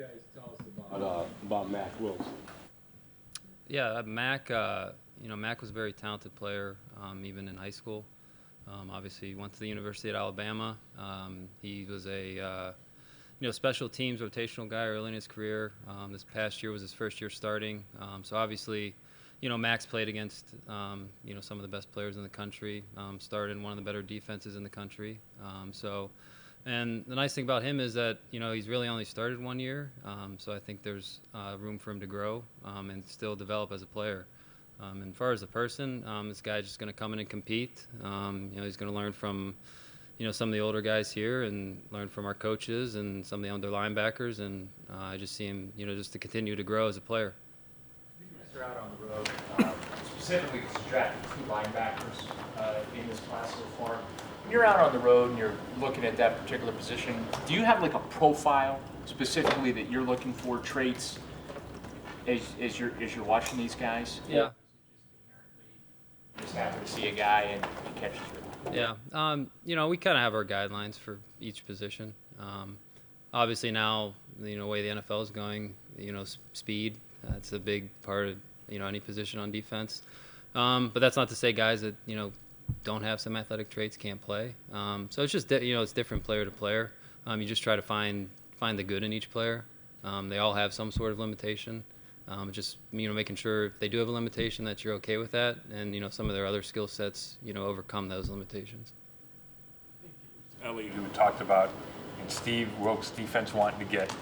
guys tell us about Mack Wilson? Yeah, Mack. Mack was a very talented player, even in high school. Obviously, he went to the University of Alabama. He was a special teams rotational guy early in his career. This past year was his first year starting. So obviously, Mack's played against some of the best players in the country. Started in one of the better defenses in the country. And the nice thing about him is that he's really only started 1 year. So I think there's room for him to grow and still develop as a player. And as far as a person, this guy's just going to come in and compete. He's going to learn from some of the older guys here and learn from our coaches and some of the other linebackers. And I just see him, just to continue to grow as a player. You guys are out on the road, specifically because you drafted 2 linebackers in this class so far. When you're out on the road and you're looking at that particular position, do you have like a profile specifically that you're looking for, traits, as you're watching these guys? Yeah. You just happen to see a guy and he catches you. Yeah. We kind of have our guidelines for each position. Obviously now, the way the NFL is going, speed, that's a big part of, any position on defense. But that's not to say guys that, don't have some athletic traits can't play. So it's just, it's different player to player. You just try to find the good in each player. They all have some sort of limitation. Just making sure if they do have a limitation that you're okay with that, and some of their other skill sets overcome those limitations. Ellie, who talked about in Steve Wilkes' defense wanting to get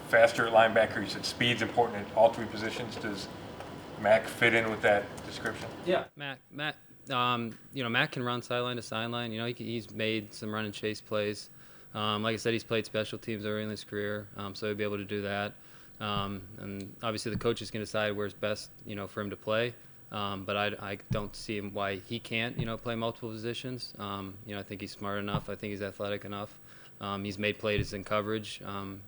faster at linebacker. You said speed's important at all 3 positions. Does Mack fit in with that description? Yeah, Mack. Mack can run sideline to sideline. He's made some run and chase plays. Like I said, he's played special teams early in his career, so he'll be able to do that. And obviously the coaches can decide where's best, for him to play. But I don't see him why he can't, play multiple positions. I think he's smart enough. I think he's athletic enough. He's made plays in coverage,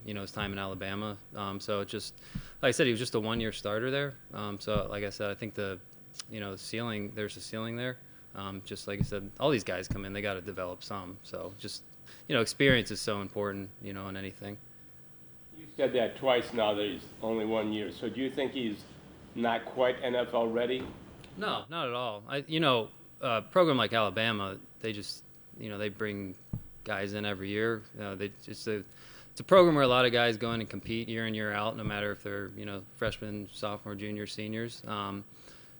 his time in Alabama. So it just, like I said, he was just a 1-year starter there. So like I said, I think the ceiling, there's a ceiling there. Just like I said, all these guys come in, they got to develop some. So just, experience is so important, in anything. You said that twice now that he's only 1 year. So do you think he's not quite NFL ready? No, not at all. A program like Alabama, they just, they bring guys in every year. It's a program where a lot of guys go in and compete year in, year out, no matter if they're, freshmen, sophomore, junior, seniors.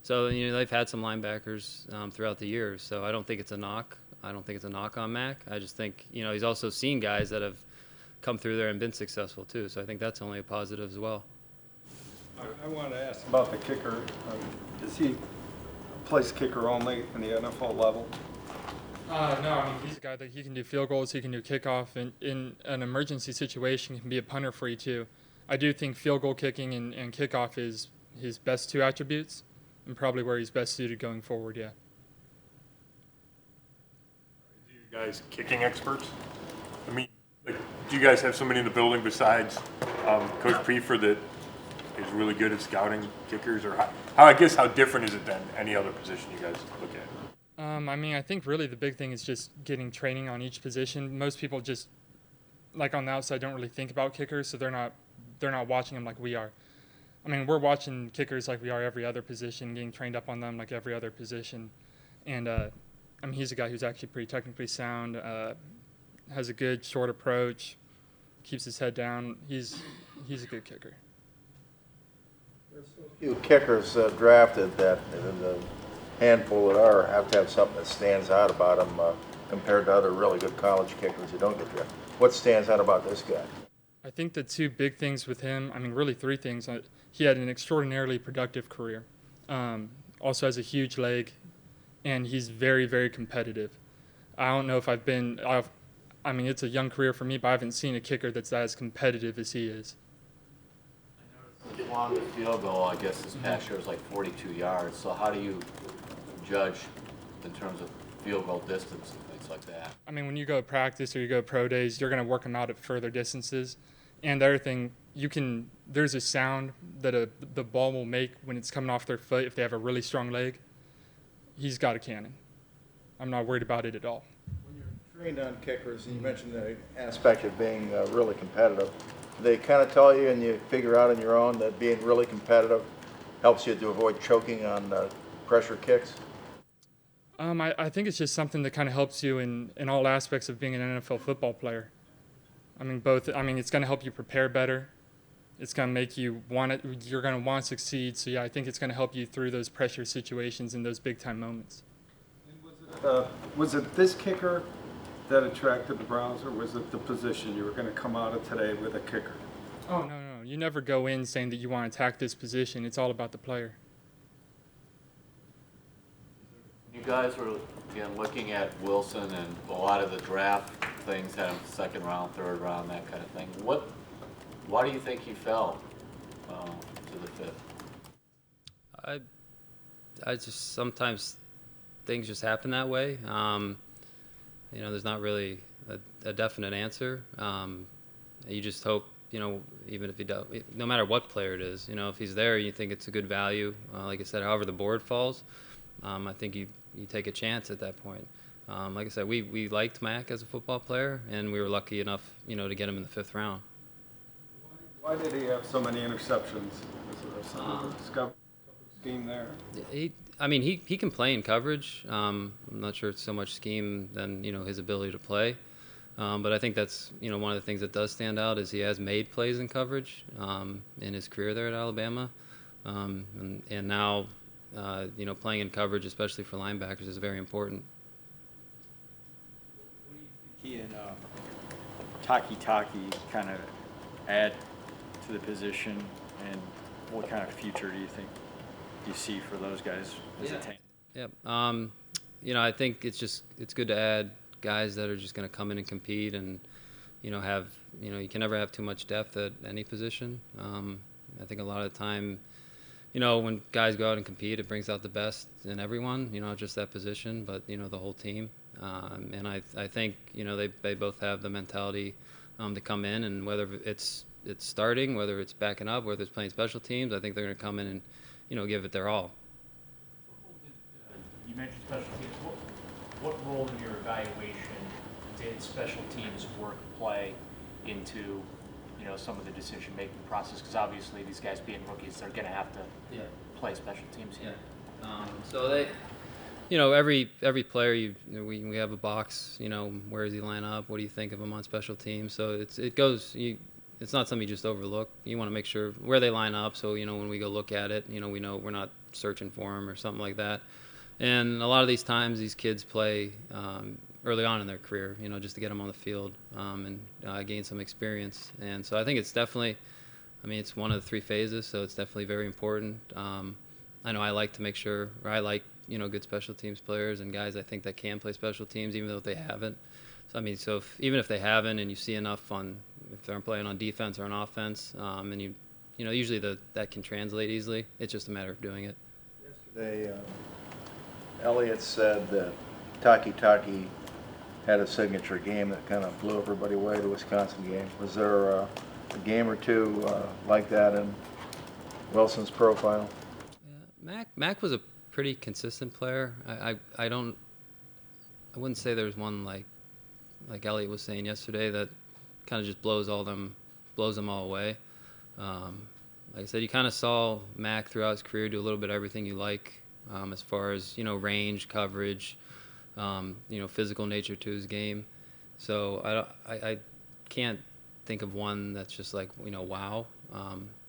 So, they've had some linebackers throughout the years. So I don't think it's a knock. I don't think it's a knock on Mack. I just think, he's also seen guys that have come through there and been successful too. So I think that's only a positive as well. I want to ask about the kicker. Is he a place kicker only in the NFL level? No, he's a guy that he can do field goals, he can do kickoff, and in an emergency situation, he can be a punter for you too. I do think field goal kicking and kickoff is his best 2 attributes, and probably where he's best suited going forward, yeah. Are you guys kicking experts? Do you guys have somebody in the building besides Coach Prefer that is really good at scouting kickers? Or how different is it than any other position you guys look at? I think really the big thing is just getting training on each position. Most people just, like on the outside, don't really think about kickers, so they're not watching them like we are. We're watching kickers like we are every other position, getting trained up on them like every other position. And he's a guy who's actually pretty technically sound, has a good short approach, keeps his head down. He's a good kicker. There's a few kickers drafted that in the handful that have to have something that stands out about them compared to other really good college kickers who don't get drafted. What stands out about this guy? I think the 2 big things with him, really 3 things. He had an extraordinarily productive career. Also has a huge leg, and he's very, very competitive. I don't know if it's a young career for me, but I haven't seen a kicker that's as competitive as he is. I noticed the longest field goal, I guess, this past year was like 42 yards. So how do you judge in terms of field goal distance and things like that? When you go to practice or you go to pro days, you're going to work them out at further distances. And the other thing, there's a sound that the ball will make when it's coming off their foot if they have a really strong leg. He's got a cannon. I'm not worried about it at all. When you're trained on kickers, and you mentioned the aspect of being really competitive, they kind of tell you and you figure out on your own that being really competitive helps you to avoid choking on pressure kicks? I think it's just something that kind of helps you in all aspects of being an NFL football player. I mean, it's going to help you prepare better. It's going to make you want it. You're going to want to succeed. So, yeah, I think it's going to help you through those pressure situations and those big-time moments. Was it this kicker that attracted the Browns, or was it the position you were going to come out of today with a kicker? Oh, no. You never go in saying that you want to attack this position. It's all about the player. You guys were, again, looking at Wilson and a lot of the draft things, had him second round, third round, that kind of thing. Why do you think he fell to the fifth? I just sometimes things just happen that way. There's not really a definite answer. You just hope, even if he does, no matter what player it is, if he's there, you think it's a good value. Like I said, however the board falls, I think you take a chance at that point. Like I said, we liked Mack as a football player, and we were lucky enough, to get him in the 5th round. Why did he have so many interceptions? Was there some scout scheme there? He can play in coverage. I'm not sure it's so much scheme than his ability to play. But I think that's one of the things that does stand out is he has made plays in coverage in his career there at Alabama, and now playing in coverage, especially for linebackers, is very important. What do you think he and Taki kind of add to the position, and what kind of future do you see for those guys as a team? Yeah. I think it's good to add guys that are just going to come in and compete, and you can never have too much depth at any position. I think a lot of the time, when guys go out and compete, it brings out the best in everyone. Not just that position, but the whole team. And I think they both have the mentality to come in, and whether it's starting, whether it's backing up, whether it's playing special teams, I think they're going to come in and give it their all. You mentioned special teams. What role in your evaluation did special teams work play into, some of the decision-making process? Because obviously these guys being rookies, they're going to have to play special teams here. Yeah. So they, every player, we have a box. Where does he line up? What do you think of him on special teams? So it's not something you just overlook. You want to make sure where they line up. So when we go look at it, we know we're not searching for them or something like that. And a lot of these times, these kids play early on in their career, just to get them on the field and gain some experience. And so I think it's definitely, it's one of the 3 phases, so it's definitely very important. I know I like to make sure, or I like, good special teams players and guys I think that can play special teams, even though they haven't. So even if they haven't, and you see enough if they're playing on defense or on offense, and usually that can translate easily. It's just a matter of doing it. Yesterday, Elliott said that Taki had a signature game that kind of blew everybody away, the Wisconsin game. Was there a game or two like that in Wilson's profile? Yeah, Mack was a pretty consistent player. I wouldn't say there's one like Elliott was saying yesterday that kind of just blows them all away. Like I said, you kind of saw Mack throughout his career do a little bit of everything you like. As far as range, coverage, physical nature to his game. So I can't think of one that's just like wow.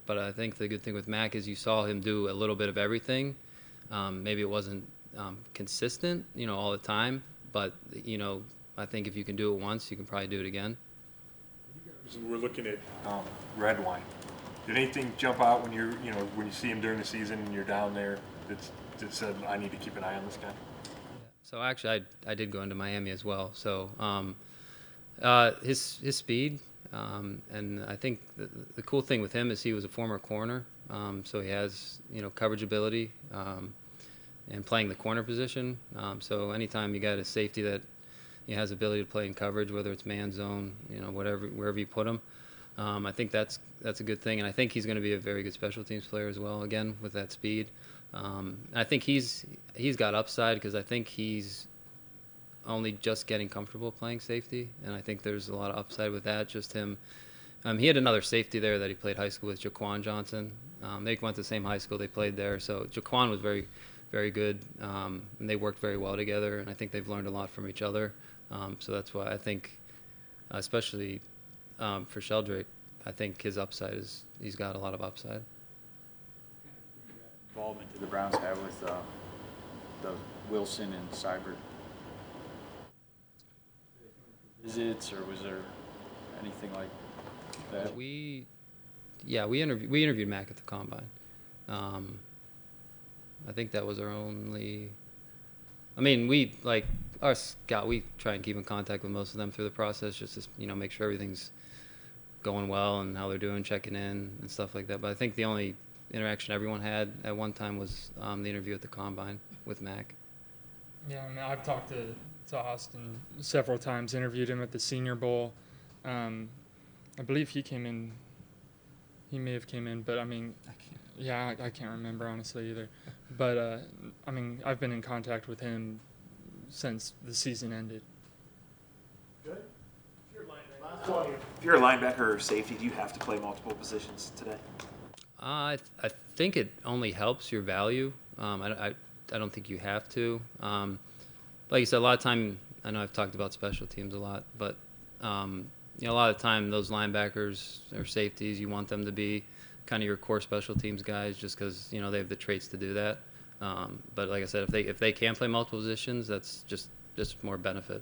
But I think the good thing with Mack is you saw him do a little bit of everything. Maybe it wasn't consistent, all the time. But I think if you can do it once, you can probably do it again. We're looking at red wine. Did anything jump out when when you see him during the season and you're down there that said, I need to keep an eye on this guy? So actually, I did go into Miami as well. So his speed, and I think the cool thing with him is he was a former corner, so he has coverage ability and playing the corner position. So anytime you got a safety that has ability to play in coverage, whether it's man zone, wherever you put him, I think that's a good thing, and I think he's going to be a very good special teams player as well. Again, with that speed. I think he's got upside because I think he's only just getting comfortable playing safety, and I think there's a lot of upside with that. Just him, He had another safety there that he played high school with, Jaquan Johnson. They went to the same high school. They played there. So Jaquan was very, very good, and they worked very well together. And I think they've learned a lot from each other. So that's why I think, especially for Sheldrake, I think his upside is he's got a lot of upside. Involvement did the Browns have with the Wilson and Seibert visits, or was there anything like that? We interviewed Mack at the combine. I think that was our only. I mean, we like our scout. We try and keep in contact with most of them through the process, just to make sure everything's going well and how they're doing, checking in and stuff like that. But I think the only interaction everyone had at one time was the interview at the combine with Mack. Yeah, I mean, I've talked to Austin several times, interviewed him at the Senior Bowl. I believe he came in. He may have came in, but I mean, I can't remember honestly either. But I mean, I've been in contact with him since the season ended. Good. If you're a linebacker or safety, do you have to play multiple positions today? I think it only helps your value. I don't think you have to. Like you said, a lot of time, I know I've talked about special teams a lot, but a lot of time those linebackers or safeties, you want them to be kind of your core special teams guys, just because they have the traits to do that. But like I said, if they can play multiple positions, that's just more benefit.